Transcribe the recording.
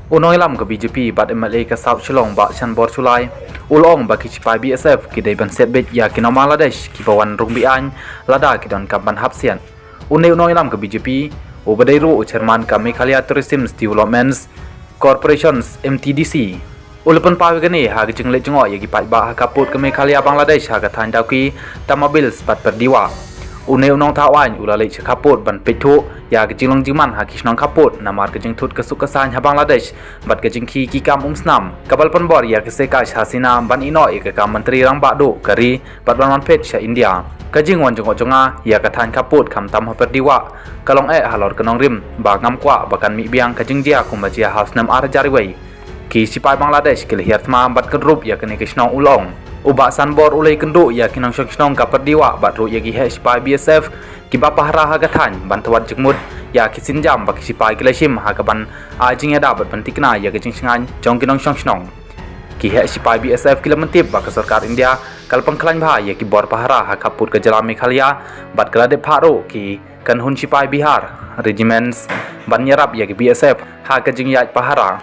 Unoilam ke BJP bat MLA ke South Shillong ba Chan Bor Chulai ulong ba ki chipai BSF ki dei ban setbet ya ki normal ladesh ki bawan rungbi an lada ki don kampan hapsian unoilam ke BJP ubadai ru chairman ka Meghalaya Tourism Developments Corporations MTDC ulapan pawi gani ha ki jingle jingo ya ki pai ba ha kaput ke Meghalaya Bangladesh ha ka than dau ki tamabil spat perdiwa unong thawan ulalai kaput ban petu ya ke jinglong jingman ha kisnong kaput namar ke jingthut ke sukasan ha Bangladesh bat ke jingki ki kam snam kapal penbor ya ke sekai hasina ban ino ke kam menteri rang badu kari bat ban pet sha India ke jingwan jonga ya ke than kaput kam tam ha perdiwa kalong halor ke nong rim ba ngam kwa bakan mi biang ke jingjia kumbajia house nam ar jariwai ki sipai Bangladesh ke lihatma bat ke rup ya ke ni kisnong ulong Uba sanbor ulai kendu ya kinang syong ka perdiwa batru ya gi sipai BSF ki bapa hara hagathan bantuan jengmut ya ki sinjam baki sipai kilashim hagaban ajing ya dapat pentikna ya ke jingsingan jong kinang syong ki sipai BSF kilamentip baka sarkar India kal pangklan bha ya ki bor pahara hakaput ke jala Meghalaya bat kelade pharo ki kan hun sipai Bihar regiments ban yarap ya ki BSF ha ke jing ya pahara